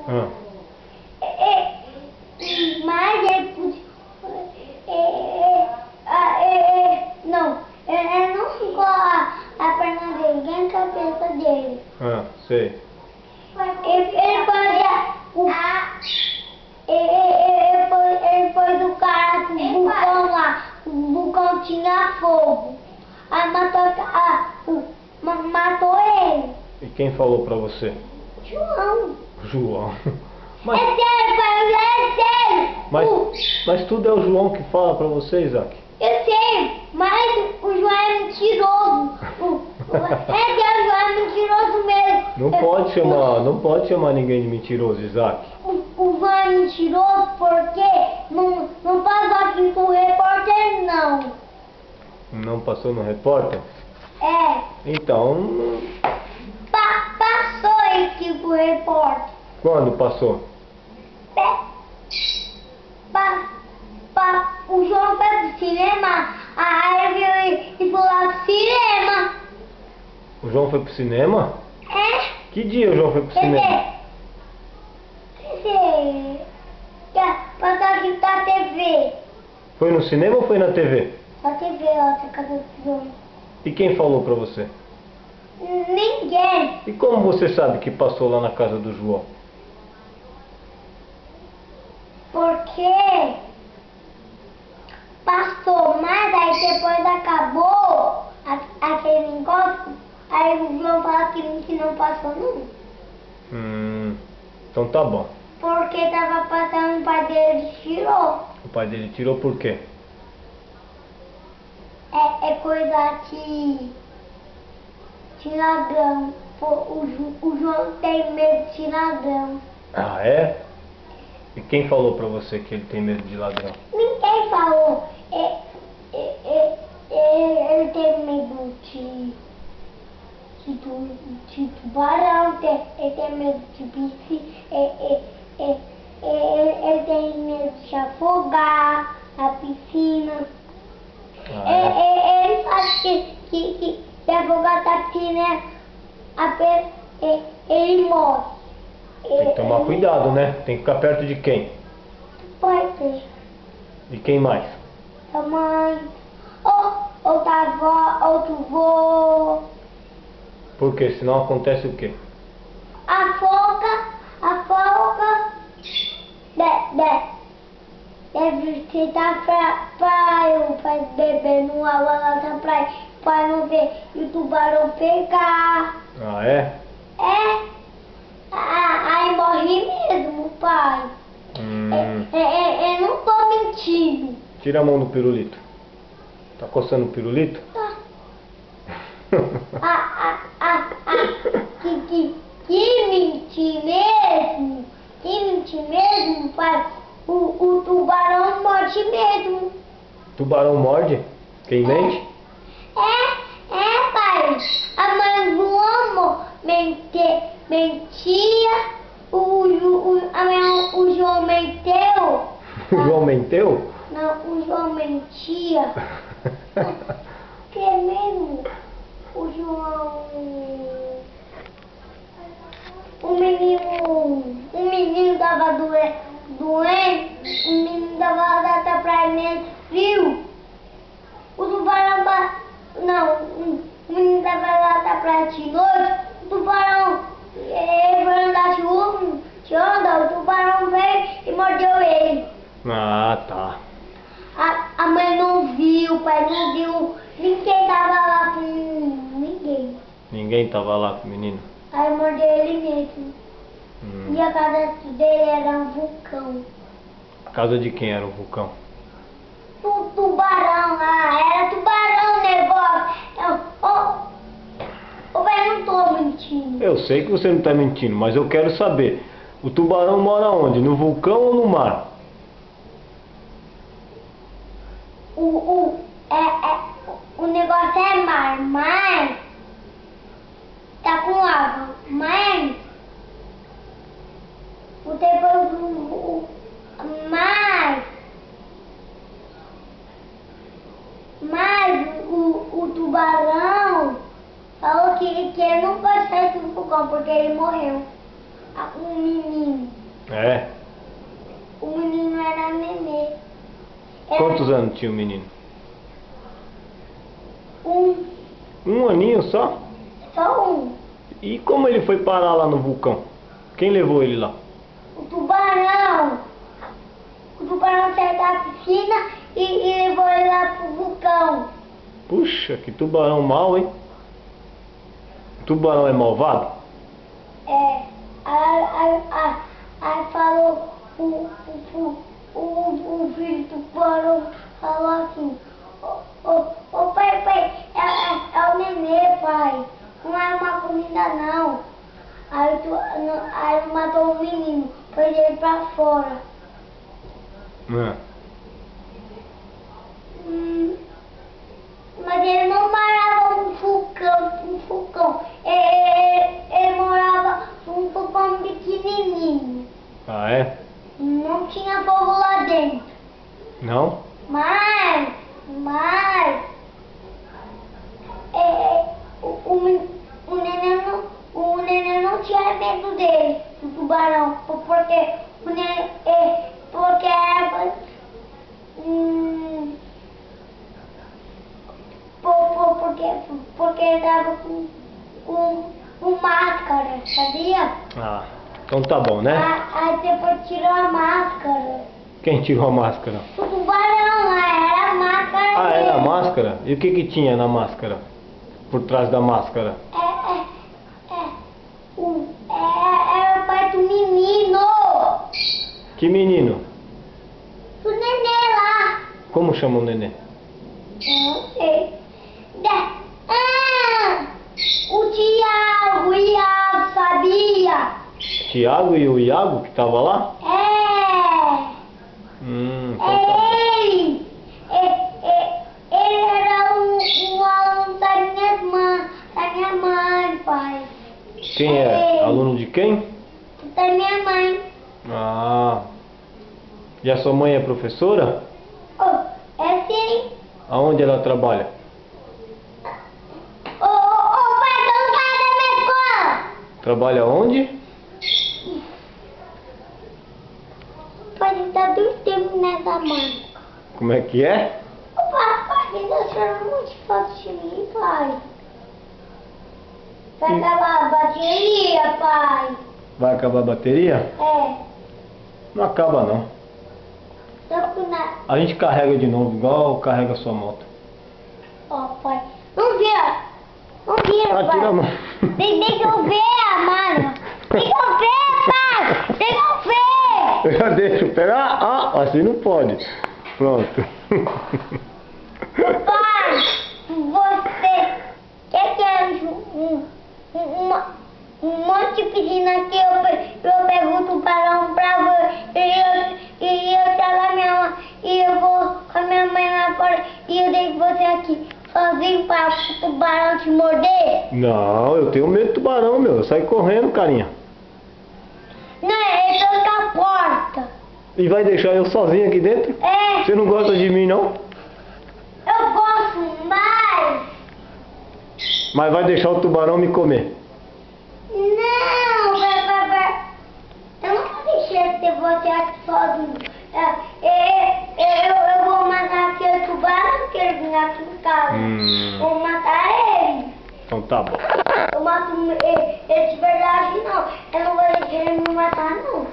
Ah. Mas não, ele não ficou a perna dele, nem a cabeça dele. Ah, sei. Ele foi do cara pro vulcão lá. O vulcão tinha fogo. Aí matou ele. E quem falou pra você? João. João. É sério, pai, é sério. Mas tudo é o João que fala pra você, Isaac? Eu sei, mas o João é mentiroso. É que o João é mentiroso mesmo. Não pode chamar ninguém de mentiroso, Isaac. O João é mentiroso porque não passou aqui pro repórter, não. Não passou no repórter? É. Então... Passou aqui pro repórter. Quando passou? O João foi pro cinema, aí viu e foi lá pro cinema. O João foi pro cinema? É? Que dia o João foi pro cinema? Passou aqui pra TV. Foi no cinema ou foi na TV? Na TV, ó, essa casa do João. E quem falou pra você? Ninguém. E como você sabe que passou lá na casa do João? Porque passou, mas aí depois acabou aquele negócio, aí o João falou que não passou não. Então tá bom. Porque tava passando, o pai dele tirou. O pai dele tirou por quê? É coisa de ladrão. O João tem medo de ladrão. Ah, é? E quem falou pra você que ele tem medo de ladrão? Ninguém falou. Ele tem medo de tubarão, ele tem medo de piscina, ele tem medo de afogar na piscina. Ah, é? Ele acha que se afogar na piscina, ele morre. Tem que tomar cuidado, né? Tem que ficar perto de quem? Pode ser. De quem mais? Da mãe, ou da avó, ou do vô. Porque senão acontece o quê? A foca deve ser da praia, o pai bebendo água lá da praia, para não ver e o tubarão pegar. Ah, é? Aí morre mesmo, pai. Eu não tô mentindo. Tira a mão do pirulito. Tá coçando o pirulito? Tá. Que mentir mesmo? Que mentir mesmo, pai? O tubarão morde mesmo. Tubarão morde? Quem mente? Pai. A mãe do João mentia. O João menteu. O João menteu? Não, o João mentia. Que é mesmo? O João... O menino tava doente, o menino tava lá pra ele frio. O tubarão... Não, o menino tava lá da praia de noite, o tubarão... Ele foi andar de onda, o tubarão veio e mordeu ele. Ah, tá. A mãe não viu, o pai não viu, ninguém tava lá com ninguém. Ninguém tava lá com o menino? Aí mordeu ele mesmo. E a casa dele era um vulcão. A casa de quem era o vulcão? Tubarão lá, era tubarão o negócio. Ô, pai, não tô mentindo. Eu sei que você não tá mentindo, mas eu quero saber. O tubarão mora onde? No vulcão ou no mar? O negócio é mar, mas tá com água, mas o tubarão falou que ele não pode sair do vulcão porque ele morreu. um menino. É? O menino era nenê. Quantos anos tinha o menino? Um, Um aninho só? só um. E como ele foi parar lá no vulcão? Quem levou ele lá? O tubarão. O tubarão saiu da piscina e levou ele lá pro vulcão. Puxa, que tubarão mau, hein? O tubarão é malvado? É, aí falou o filho do tubarão, falou assim, ô pai, é o nenê, pai, não é uma comida não. Aí matou o menino, pôs ele pra fora. É. Mas ele não morava num vulcão. Ele morava num vulcão pequenininho. Ah, é? Não tinha fogo lá dentro. Não? Mas o neném não tinha medo dele, do tubarão, porque o neném, porque era porque ele tava com máscara, sabia? Ah, então tá bom, né? Aí depois tirou a máscara. Quem tirou a máscara? O tubarão era a máscara Ah, dele. era a máscara? E o que que tinha na máscara? Por trás da máscara? Era o pai do menino. Que menino? Do neném lá. Como chama o neném? Eu não sei. O Iago, sabia? Tiago e o Iago que tava lá? Então tá bom. É ele. Ele era um aluno da minha mãe, pai. Quem é? Ele. Aluno de quem? Da minha mãe. Ah. E a sua mãe é professora? É sim. Aonde ela trabalha? Pai, não sai da minha escola. Trabalha onde? Pai, tá dois tempos nessa mãe. Como é que é? Pai, me deixaram muito foto de mim, pai. Vai acabar a bateria, pai. Vai acabar a bateria? É. Não acaba não. Só que na... A gente carrega de novo, igual carrega a sua moto. Ó, pai. Não vira. Não vira, Ah, pai. tira a mão. Deixa eu ver, mano. Deixa eu ver, pai. Deixa eu ver. Eu já deixo pegar. Ah, assim não pode. Pronto. Pai, você quer um monte de piscina aqui, eu pergunto o tubarão pra você e eu trago a minha mãe e eu vou com a minha mãe lá fora e eu deixo você aqui sozinho para o tubarão te morder? Não, eu tenho medo do tubarão, meu. Eu saio correndo, carinha. Não, ele tranca a porta. E vai deixar eu sozinho aqui dentro? É, Você não gosta de mim, não? eu gosto mais. Mas vai deixar o tubarão me comer. Não, vai. Eu não vou deixar você aqui sozinho. Eu vou matar aquele tubarão que ele vem aqui em casa. Vou matar ele. Então tá bom. Eu mato ele de verdade, não. Eu não vou deixar ele me matar, não.